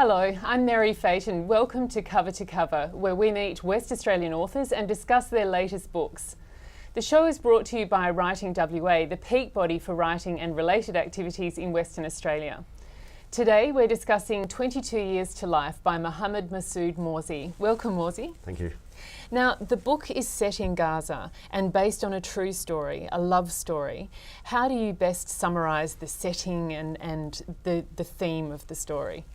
Hello, I'm Meri Fatin. Welcome to Cover, where we meet West Australian authors and discuss their latest books. The show is brought to you by Writing WA, the peak body for writing and related activities in Western Australia. Today we're discussing 22 Years to Life by Mohammed Massoud Morsi. Welcome, Morsi. Thank you. Now, the book is set in Gaza and based on a true story, a love story. How do you best summarise the setting and the theme of the story?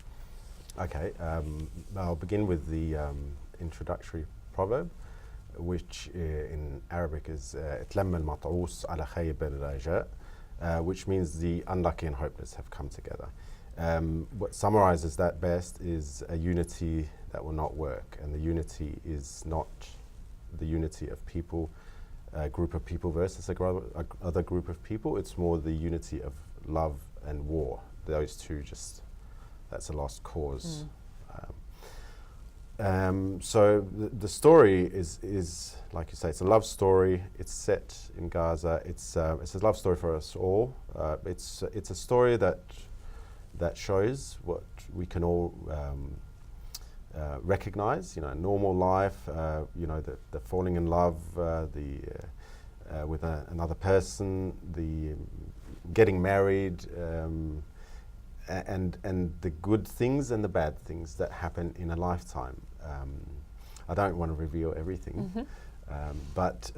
Okay, I'll begin with the introductory proverb, which in Arabic is "تلم المطعوس على خيب الرجاء," which means the unlucky and hopeless have come together. What summarizes that best is a unity that will not work, and the unity is not the unity of people, a group of people versus other group of people. It's more the unity of love and war. Those two just, that's a lost cause. So the story is like you say, it's a love story. It's set in Gaza. It's a love story for us all. It's a story that shows what we can all recognize. You know, normal life. You know, the falling in love, with another person, the getting married. And the good things and the bad things that happen in a lifetime. I don't want to reveal everything, but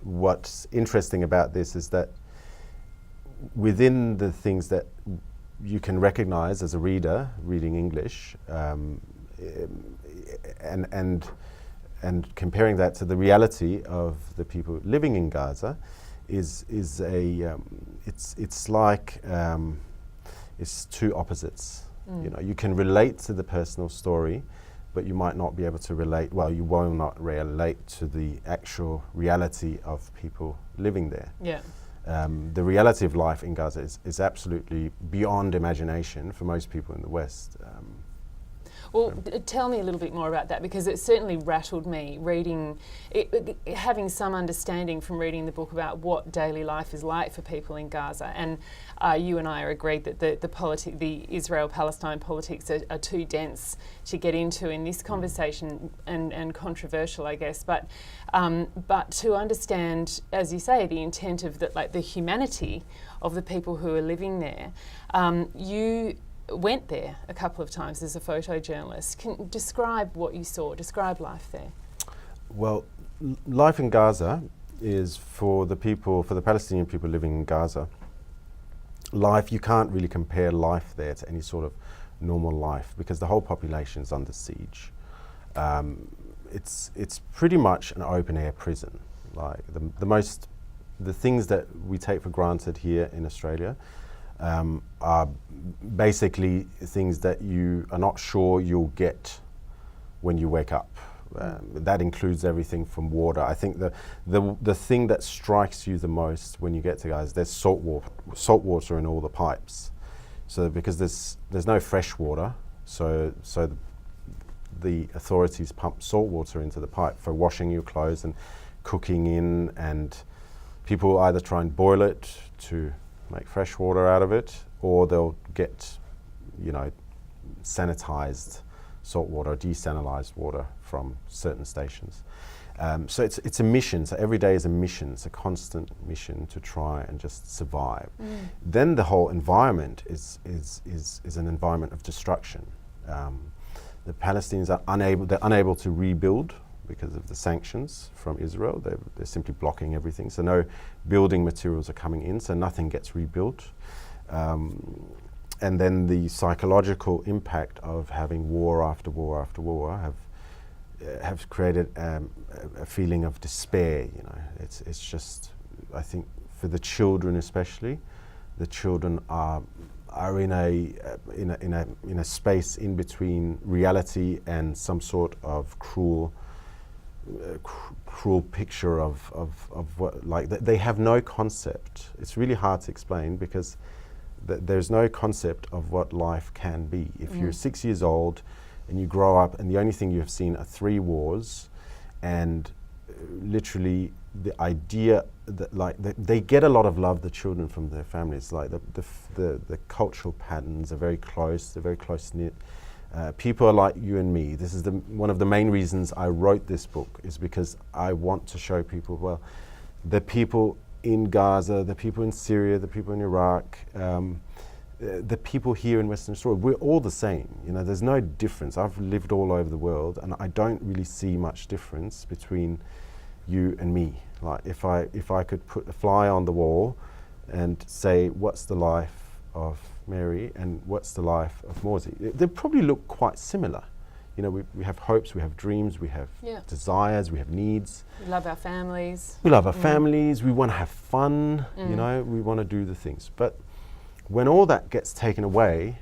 what's interesting about this is that within the things that you can recognize as a reader reading English, and comparing that to the reality of the people living in Gaza, is it's like. It's two opposites. You know, you can relate to the personal story, but you might not be able to relate. Well, you will not relate to the actual reality of people living there. Yeah. The reality of life in Gaza is absolutely beyond imagination for most people in the West. Well, tell me a little bit more about that, because it certainly rattled me reading, having some understanding from reading the book about what daily life is like for people in Gaza. And you and I are agreed that the Israel-Palestine politics are too dense to get into in this conversation and controversial, I guess. But to understand, as you say, the intent of the humanity of the people who are living there, you went there a couple of times as a photojournalist. Can describe what you saw, describe life there. Well, life in Gaza is for the Palestinian people living in Gaza, you can't really compare life there to any sort of normal life because the whole population is under siege. It's pretty much an open air prison. Like the things that we take for granted here in Australia are basically things that you are not sure you'll get when you wake up. That includes everything from water. I think the thing that strikes you the most when you get to Gaza, there's salt water in all the pipes. So because there's no fresh water, so the authorities pump salt water into the pipe for washing your clothes and cooking in, and people either try and boil it to make fresh water out of it, or they'll get, sanitized salt water, desalinized water from certain stations. So it's a mission. So every day is a mission. It's a constant mission to try and just survive. Then the whole environment is an environment of destruction. The Palestinians are unable to rebuild because of the sanctions from Israel. They're simply blocking everything. So no building materials are coming in, so nothing gets rebuilt. And then the psychological impact of having war after war after war have created a feeling of despair. It's just, I think for the children especially, the children are in a space in between reality and some sort of cruel picture of what, like, they have no concept. It's really hard to explain because there's no concept of what life can be. If you're 6 years old and you grow up and the only thing you have seen are 3 wars, and literally the idea they get a lot of love, the children, from their families. Like the cultural patterns are very close. They're very close knit. People are like you and me. This is one of the main reasons I wrote this book, is because I want to show people, well, the people in Gaza, the people in Syria, the people in Iraq, the people here in Western Australia, we're all the same. You know, there's no difference. I've lived all over the world, and I don't really see much difference between you and me. Like if I could put a fly on the wall and say, what's the life of Meri and what's the life of Morsi, they probably look quite similar. You know, we have hopes, we have dreams, we have desires, we have needs. We love our families. We love our families, we want to have fun, you know, we want to do the things. But when all that gets taken away,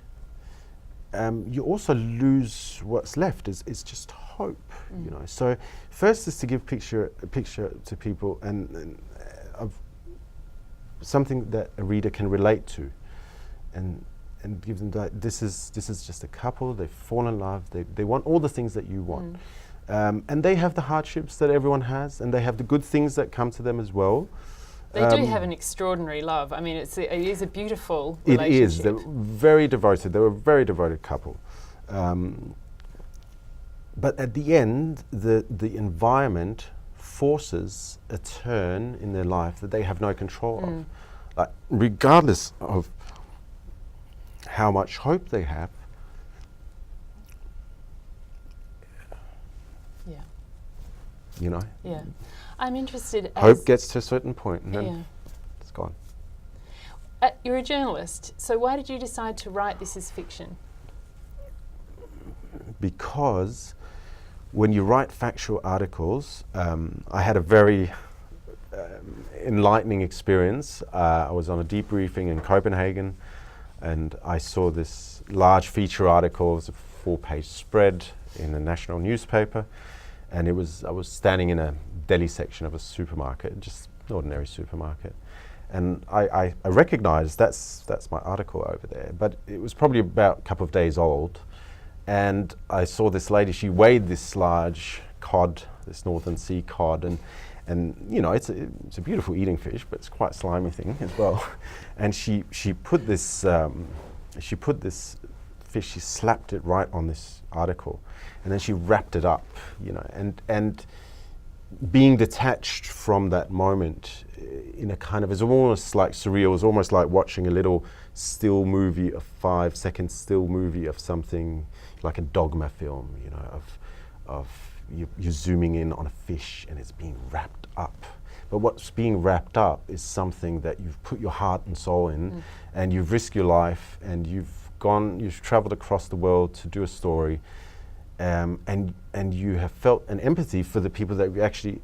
you also lose what's left. It's just hope, you know. So first is to give a picture to people and of something that a reader can relate to, and give them that this is just a couple. They fall in love. They want all the things that you want, and they have the hardships that everyone has, and they have the good things that come to them as well. They do have an extraordinary love. I mean, it is a beautiful relationship. It is. They're very devoted. They were a very devoted couple. But at the end, the environment forces a turn in their life that they have no control of. Like, regardless of how much hope they have, you know? Yeah. I'm interested. Hope gets to a certain point and then it's gone. You're a journalist, so why did you decide to write this as fiction? Because when you write factual articles, I had a very enlightening experience. I was on a debriefing in Copenhagen, and I saw this large feature article. It was a 4-page spread in a national newspaper, and I was standing in a deli section of a supermarket, just an ordinary supermarket, and I recognized that's my article over there. But it was probably about a couple of days old, and I saw this lady. She weighed this large cod, this Northern Sea cod, and you know, it's a beautiful eating fish, but it's quite a slimy thing as well. And she put this fish, she slapped it right on this article, and then she wrapped it up, you know, and being detached from that moment in a kind of, it's almost like surreal. It's almost like watching a little still movie, a 5-second still movie of something like a dogma film, you know, of you're zooming in on a fish and it's being wrapped up. But what's being wrapped up is something that you've put your heart and soul in, and you've risked your life, and you've traveled across the world to do a story, and you have felt an empathy for the people that you're actually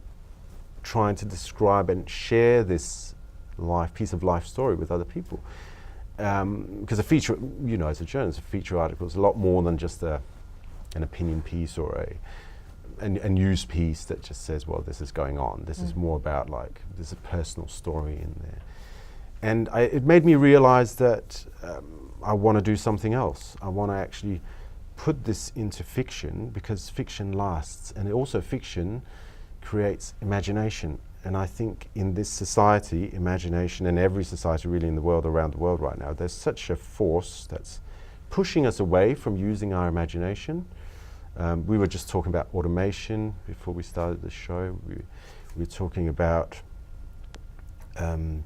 trying to describe and share this piece of life story with other people. Because a feature, you know, as a journalist, a feature article is a lot more than just an opinion piece or a news piece that just says, well, this is going on. This is more about, like, there's a personal story in there. And it made me realize that I want to do something else. I want to actually put this into fiction, because fiction lasts, and also fiction creates imagination. And I think in this society, imagination, and every society really in the world, around the world right now, there's such a force that's pushing us away from using our imagination. We were just talking about automation before we started the show. We were talking about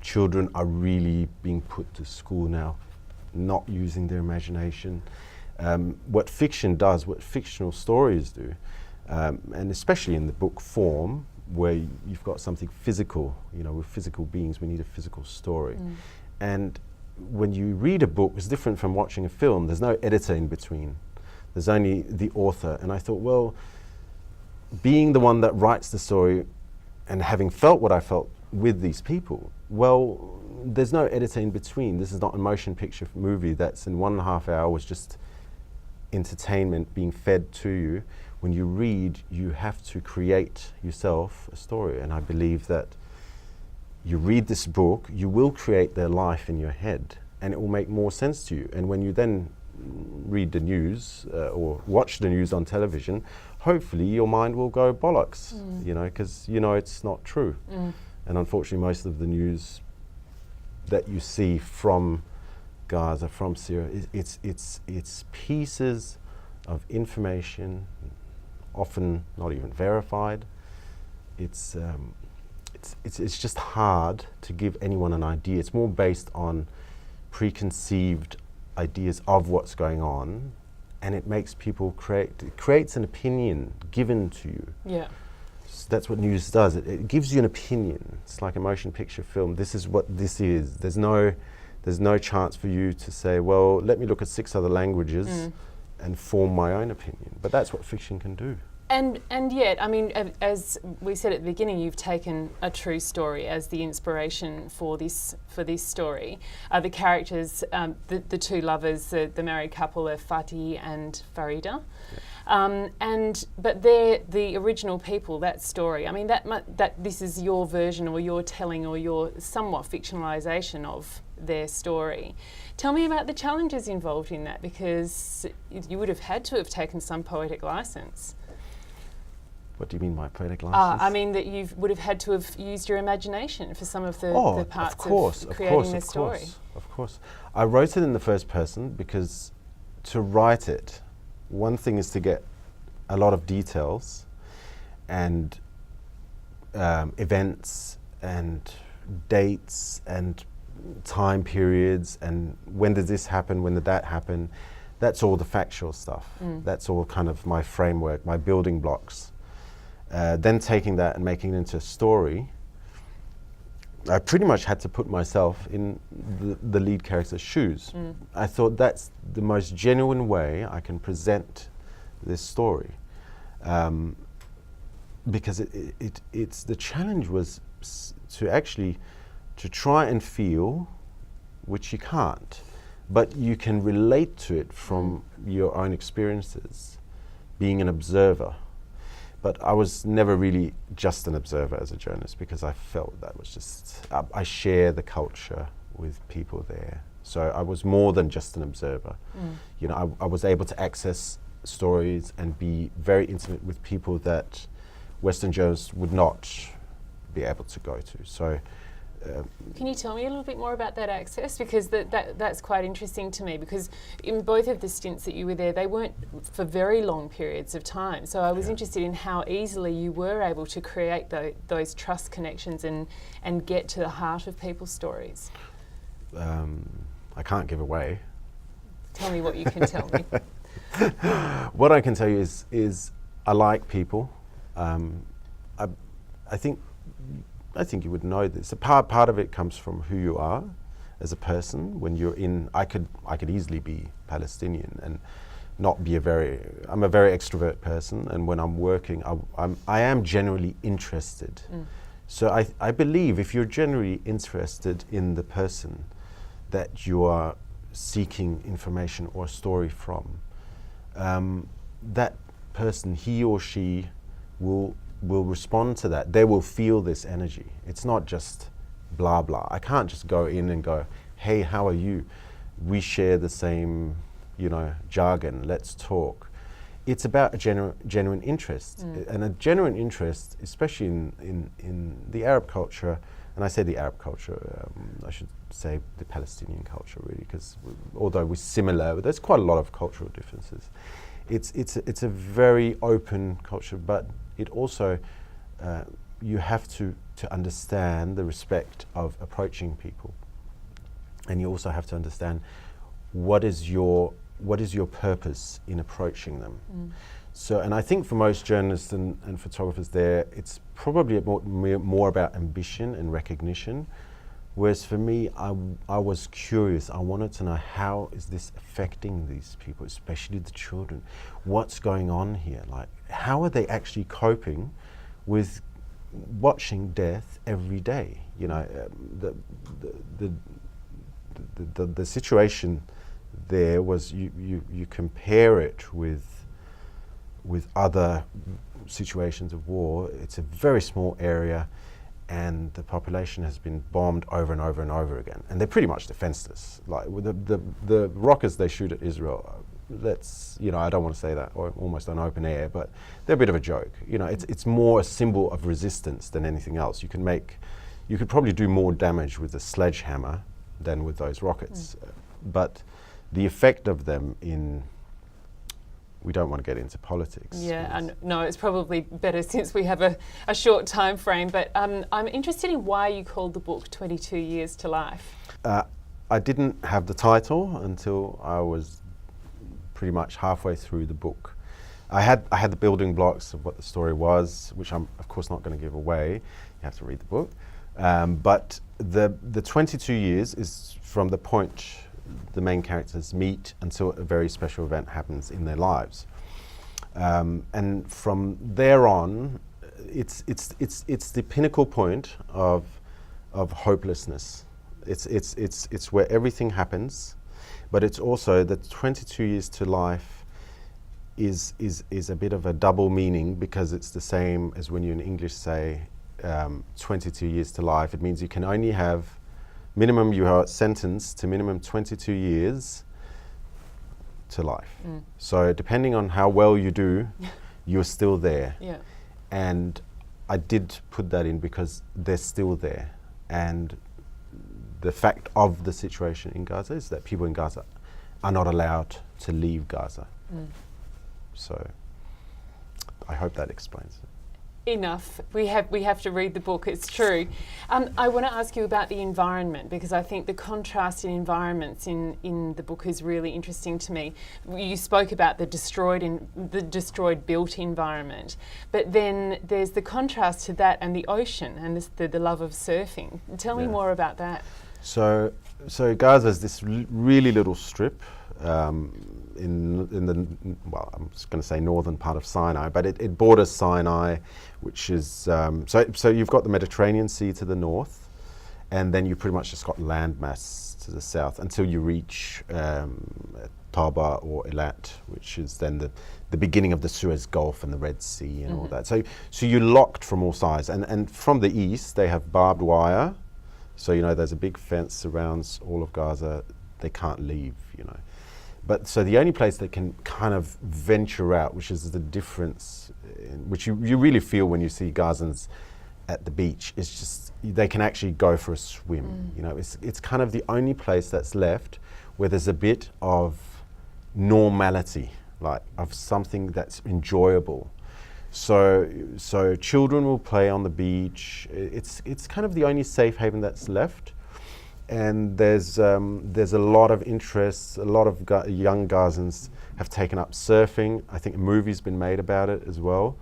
children are really being put to school now, not using their imagination. What fiction does, what fictional stories do, and especially in the book form, where you've got something physical, you know, we're physical beings, we need a physical story. And when you read a book, it's different from watching a film. There's no editor in between. There's only the author. And I thought, well, being the one that writes the story and having felt what I felt with these people, well, there's no editor in between. This is not a motion picture movie that's in 1.5 hours just entertainment being fed to you. When you read, you have to create yourself a story. And I believe that you read this book, you will create their life in your head, and it will make more sense to you. And when you then read the news or watch the news on television, hopefully your mind will go bollocks, you know, because you know it's not true. And unfortunately, most of the news that you see from Gaza, from Syria, it's pieces of information, often not even verified. It's just hard to give anyone an idea. It's more based on preconceived ideas of what's going on, and it makes people it creates an opinion given to you. Yeah. So that's what news does. It gives you an opinion. It's like a motion picture film. This is what this is. There's no chance for you to say, well, let me look at 6 other languages and form my own opinion. But that's what fiction can do. And yet, I mean, as we said at the beginning, you've taken a true story as the inspiration for this story. The characters, the 2 lovers, the married couple are Fatih and Farida. Yeah. But they're the original people, that story. I mean, that this is your version or your telling or your somewhat fictionalisation of their story. Tell me about the challenges involved in that, because you would have had to have taken some poetic licence. What do you mean by poetic license? I mean that you would have had to have used your imagination for some of the parts of creating the story. Of course. I wrote it in the first person because to write it, one thing is to get a lot of details and events and dates and time periods and when did this happen, when did that happen. That's all the factual stuff. That's all kind of my framework, my building blocks. Then taking that and making it into a story, I pretty much had to put myself in the lead character's shoes. I thought that's the most genuine way I can present this story. Because it's the challenge was to try and feel, which you can't, but you can relate to it from your own experiences, being an observer. But I was never really just an observer as a journalist, because I felt that was just, I share the culture with people there. So I was more than just an observer. You know, I was able to access stories and be very intimate with people that Western journalists would not be able to go to. So. Can you tell me a little bit more about that access? Because that's quite interesting to me, because in both of the stints that you were there, they weren't for very long periods of time. So I was interested in how easily you were able to create those trust connections and get to the heart of people's stories. I can't give away. Tell me what you can tell me. What I can tell you is I like people. I think you would know this. A part of it comes from who you are as a person. When you're in, I could easily be Palestinian and not be I'm a very extrovert person, and when I'm working, I am generally interested. So I believe if you're generally interested in the person that you are seeking information or story from, that person, he or she, will respond to that. They will feel this energy. It's not just blah blah. I can't just go in and go, hey, how are you? We share the same, jargon. Let's talk. It's about a genuine interest, and a genuine interest, especially in the Arab culture. And I say the Arab culture, I should say the Palestinian culture, really, because although we're similar, there's quite a lot of cultural differences. It's a very open culture, but it also, you have to understand the respect of approaching people, and you also have to understand what is your purpose in approaching them. So, and I think for most journalists and photographers there, it's probably more about ambition and recognition. Whereas for me, I was curious. I wanted to know, how is this affecting these people, especially the children? What's going on here? Like, how are they actually coping with watching death every day? The situation there was, you compare it with other situations of war. It's a very small area, and the population has been bombed over and over and over again, and they're pretty much defenseless. Like with the rockets they shoot at Israel, I don't want to say that, or almost on open air, but they're a bit of a joke. It's more a symbol of resistance than anything else. You can make you could probably do more damage with a sledgehammer than with those rockets. But the effect of them we don't want to get into politics. Yeah, and no, it's probably better since we have a short time frame, but I'm interested in why you called the book 22 Years to Life. I didn't have the title until I was pretty much halfway through the book. I had the building blocks of what the story was, which I'm of course not going to give away. You have to read the book. But the 22 years is from the point the main characters meet until a very special event happens in their lives. And from there on, it's the pinnacle point of hopelessness. It's where everything happens, but it's also that 22 years to life is a bit of a double meaning, because it's the same as when you in English say 22 years to life. It means you can only have minimum, you are sentenced to minimum 22 years to life. So depending on how well you do, you're still there. Yeah. And I did put that in because they're still there. And the fact of the situation in Gaza is that people in Gaza are not allowed to leave Gaza. So I hope that explains it. Enough. We have to read the book, it's true. I want to ask you about the environment, because I think the contrast in environments in the book is really interesting to me. You spoke about the destroyed built environment, but then there's the contrast to that and the ocean and the love of surfing. Tell me more about that. So Gaza is this really little strip in the, well, I'm just going to say northern part of Sinai, but it borders Sinai, which is, so you've got the Mediterranean Sea to the north, and then you've pretty much just got landmass to the south until you reach Taba or Eilat, which is then the beginning of the Suez Gulf and the Red Sea and all that. So you're locked from all sides, and from the east they have barbed wire, so there's a big fence surrounds all of Gaza. They can't leave, But so the only place they can kind of venture out, which is the difference, which you really feel when you see Gazans at the beach, is just they can actually go for a swim. It's kind of the only place that's left where there's a bit of normality, like of something that's enjoyable. So children will play on the beach. It's kind of the only safe haven that's left. And there's a lot of interest. A lot of young Gazans have taken up surfing. I think a movie's been made about it as well.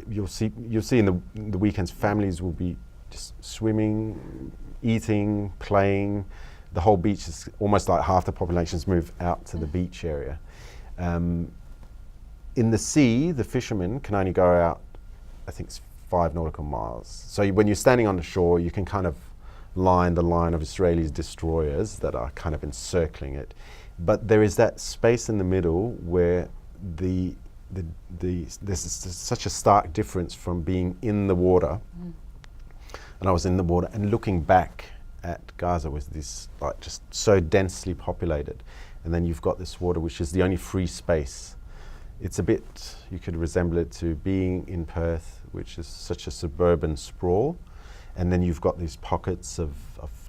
You'll see in the weekends, families will be just swimming, eating, playing. The whole beach is almost like half the population's moved out to the beach area. In the sea, the fishermen can only go out, I think it's 5 nautical miles. So when you're standing on the shore, you can kind of line the line of Israeli destroyers that are kind of encircling it. But there is that space in the middle where there's such a stark difference from being in the water. And I was in the water and looking back at Gaza was this like just so densely populated. And then you've got this water which is the only free space. It's a bit, you could resemble it to being in Perth, which is such a suburban sprawl. And then you've got these pockets of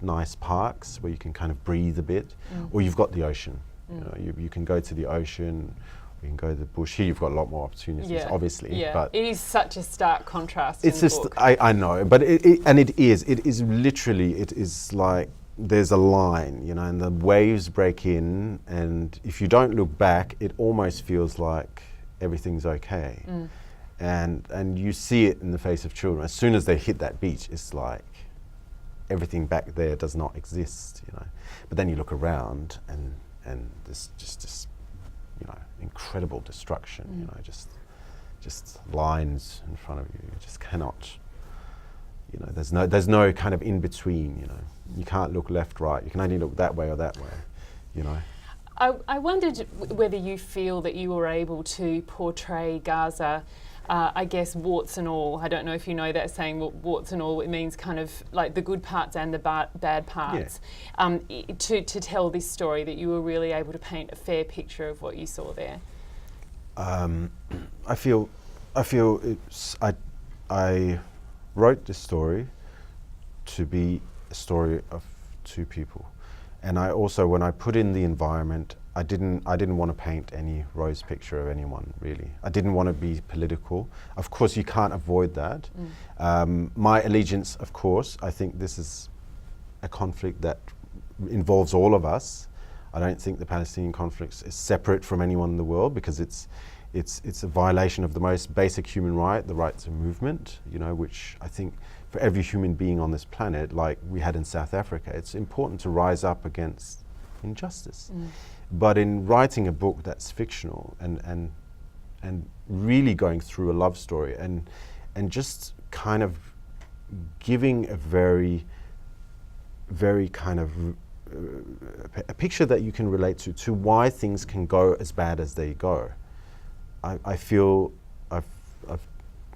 nice parks where you can kind of breathe a bit. Or you've got the ocean. You can go to the ocean, you can go to the bush. Here you've got a lot more opportunities, obviously. Yeah, but it is such a stark contrast it's in the just, book. I know, but it is literally, it is like, there's a line, and the waves break in, and if you don't look back, it almost feels like everything's okay. And you see it in the face of children. As soon as they hit that beach, it's like everything back there does not exist, But then you look around, and there's just this, incredible destruction, just lines in front of you. You just cannot, there's no kind of in between, You can't look left, right. You can only look that way or that way, I wondered whether you feel that you were able to portray Gaza, I guess, warts and all. I don't know if you know that saying, warts and all. It means kind of like the good parts and the bad parts. To tell this story, that you were really able to paint a fair picture of what you saw there. I feel it's, wrote this story to be a story of two people. And I also, when I put in the environment, I didn't want to paint any rose picture of anyone, really. I didn't want to be political. Of course, you can't avoid that. My allegiance, of course, I think this is a conflict that involves all of us. I don't think the Palestinian conflict is separate from anyone in the world, because it's a violation of the most basic human right, the right to movement, you know, which I think for every human being on this planet, like we had in South Africa, it's important to rise up against injustice. But in writing a book that's fictional and really going through a love story and just kind of giving a very kind of a picture that you can relate to why things can go as bad as they go. I feel I've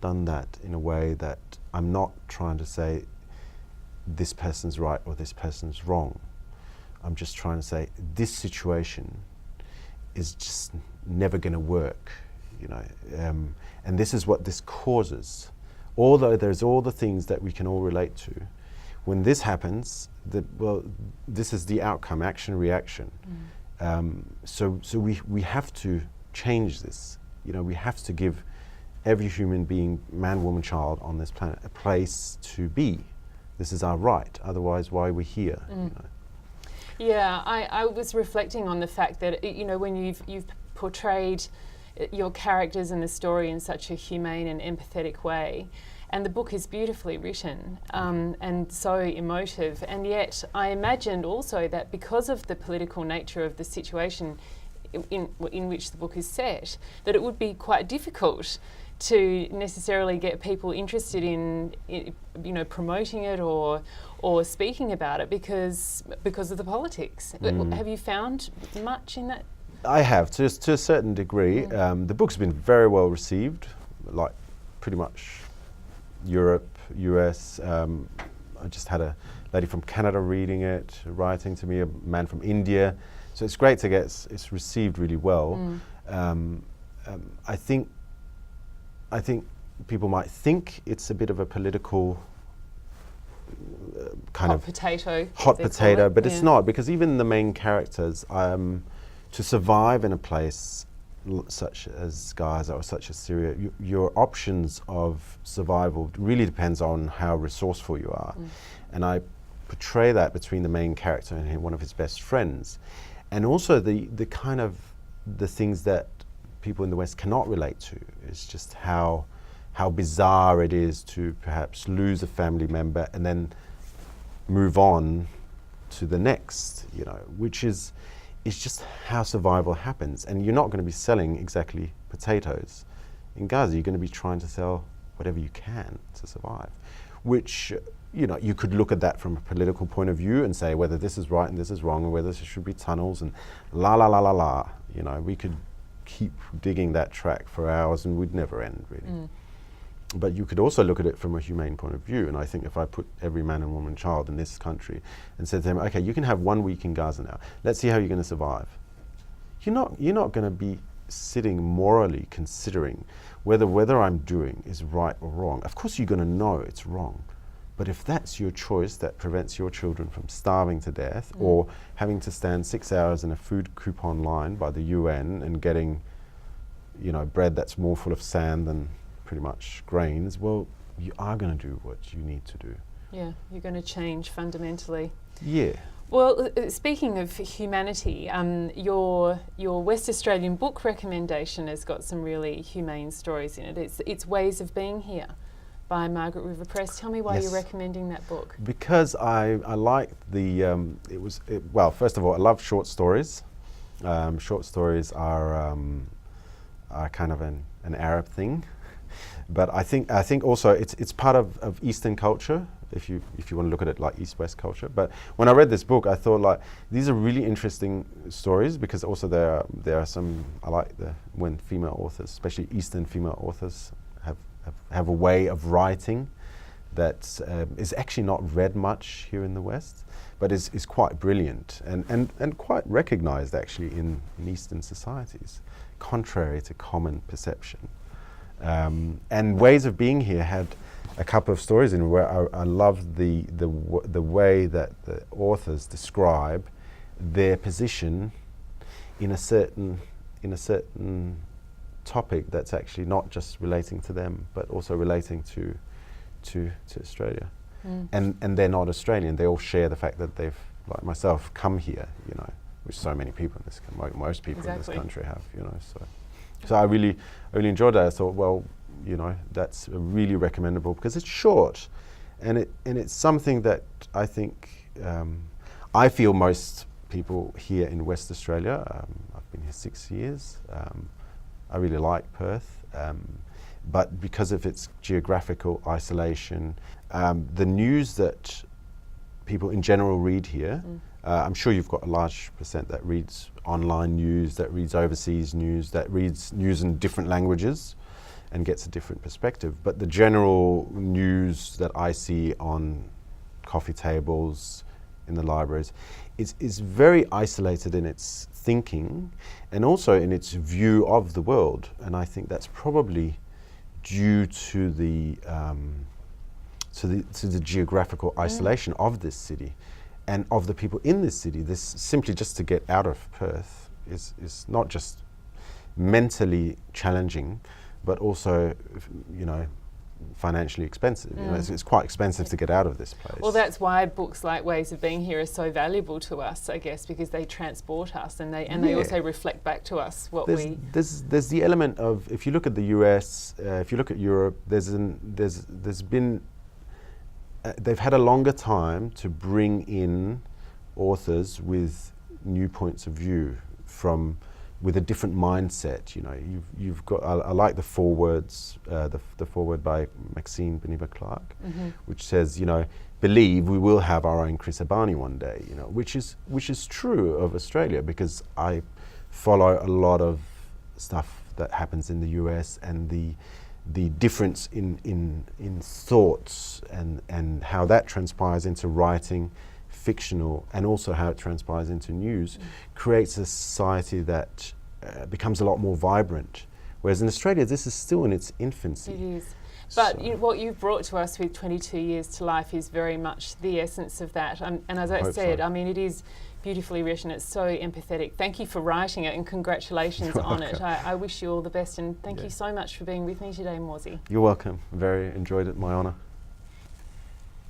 done that in a way that I'm not trying to say this person's right or this person's wrong. I'm just trying to say this situation is just never going to work, you know, and this is what this causes. Although there's all the things that we can all relate to, when this happens, this is the outcome, action, reaction. So we have to change this. You know, we have to give every human being, man, woman, child on this planet, a place to be. This is our right. Otherwise, why are we here? You know? Yeah, I was reflecting on the fact that, you know, when you've portrayed your characters in the story in such a humane and empathetic way, and the book is beautifully written and so emotive, and yet I imagined also that because of the political nature of the situation in which the book is set, that it would be quite difficult to necessarily get people interested in you know, promoting it or speaking about it because of the politics. Have you found much in that? I have, to a certain degree. The book's been very well received, like pretty much Europe, US. I just had a lady from Canada reading it, writing to me, a man from India. So it's great to get it's received really well. I think people might think it's a bit of a political kind hot potato, but it's not, because even the main characters, to survive in a place such as Gaza or such as Syria, your options of survival really depends on how resourceful you are. And I portray that between the main character and one of his best friends. And also the kind of the things that people in the West cannot relate to is just how bizarre it is to perhaps lose a family member and then move on to the next, you know, which is just how survival happens. And you're not going to be selling exactly potatoes. In Gaza, you're going to be trying to sell whatever you can to survive, which, you know, you could look at that from a political point of view and say whether this is right and this is wrong, or whether there should be tunnels and la. You know, we could keep digging that track for hours and we'd never end, really. But you could also look at it from a humane point of view. And I think if I put every man and woman, child in this country and said to them, okay, you can have 1 week in Gaza now. Let's see how you're going to survive. You're not going to be sitting morally considering whether I'm doing is right or wrong. Of course, you're going to know it's wrong. But if that's your choice that prevents your children from starving to death or having to stand 6 hours in a food coupon line by the UN and getting, you know, bread that's more full of sand than pretty much grains, well, you are going to do what you need to do. Yeah, you're going to change fundamentally. Yeah. Well, speaking of humanity, your West Australian book recommendation has got some really humane stories in it. It's Ways of Being Here by Margaret River Press. Tell me why you're recommending that book. Because I liked well, first of all, I love short stories. Short stories are kind of an Arab thing. But I think also it's part of Eastern culture, if you want to look at it like East-West culture. But when I read this book, I thought, like, these are really interesting stories, because also there are some, I like when female authors, especially Eastern female authors, have a way of writing that is actually not read much here in the West, but is quite brilliant and quite recognized actually in Eastern societies, contrary to common perception. And Ways of Being Here had a couple of stories in where I love the way that the authors describe their position in a certain topic that's actually not just relating to them, but also relating to Australia. And they're not Australian. They all share the fact that they've, like myself, come here, you know, which so many people in this, most people in this country have, you know. So I really enjoyed that. I thought, well, you know, that's really recommendable because it's short, and it's something that I think I feel most people here in West Australia. I've been here 6 years. I really like Perth, but because of its geographical isolation, the news that people in general read here, I'm sure you've got a large percent that reads online news, that reads overseas news, that reads news in different languages and gets a different perspective. But the general news that I see on coffee tables, in the libraries, is very isolated in its thinking and also in its view of the world. And I think that's probably due to the geographical isolation of this city and of the people in this city. This simply just to get out of Perth is not just mentally challenging, but also, you know, financially expensive. You know, it's quite expensive to get out of this place. Well, that's why books like Ways of Being Here are so valuable to us, I guess, because they transport us and they also reflect back to us what there's the element of, if you look at the US, if you look at Europe, there's been they've had a longer time to bring in authors with new points of view with a different mindset. You know, you've got. I like the forewords, the foreword by Maxine Beneva Clark, which says, you know, believe we will have our own Chris Abani one day. You know, which is true of Australia, because I follow a lot of stuff that happens in the US and the difference in thoughts and how that transpires into writing fictional, and also how it transpires into news, creates a society that becomes a lot more vibrant. Whereas in Australia, this is still in its infancy. It is. But what you've brought to us with 22 Years to Life is very much the essence of that. And as I said, I mean, it is beautifully written. It's so empathetic. Thank you for writing it, and congratulations on it. I wish you all the best, and thank you so much for being with me today, Morsi. You're welcome. Very enjoyed it. My honour.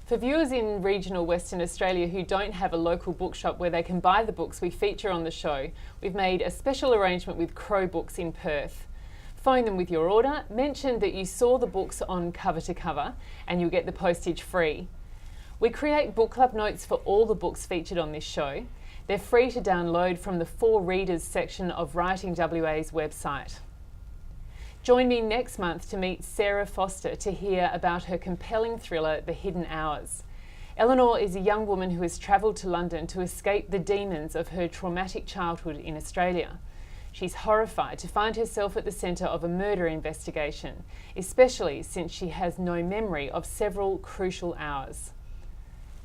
For viewers in regional Western Australia who don't have a local bookshop where they can buy the books we feature on the show, we've made a special arrangement with Crow Books in Perth. Phone them with your order, mention that you saw the books on Cover to Cover, and you'll get the postage free. We create book club notes for all the books featured on this show. They're free to download from the For Readers section of Writing WA's website. Join me next month to meet Sarah Foster to hear about her compelling thriller, The Hidden Hours. Eleanor is a young woman who has travelled to London to escape the demons of her traumatic childhood in Australia. She's horrified to find herself at the centre of a murder investigation, especially since she has no memory of several crucial hours.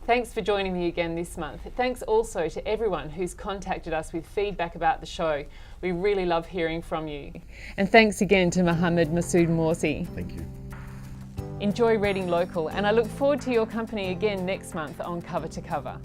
Thanks for joining me again this month. Thanks also to everyone who's contacted us with feedback about the show. We really love hearing from you. And thanks again to Mohammed, Massoud, Morsi. Thank you. Enjoy reading local, and I look forward to your company again next month on Cover to Cover.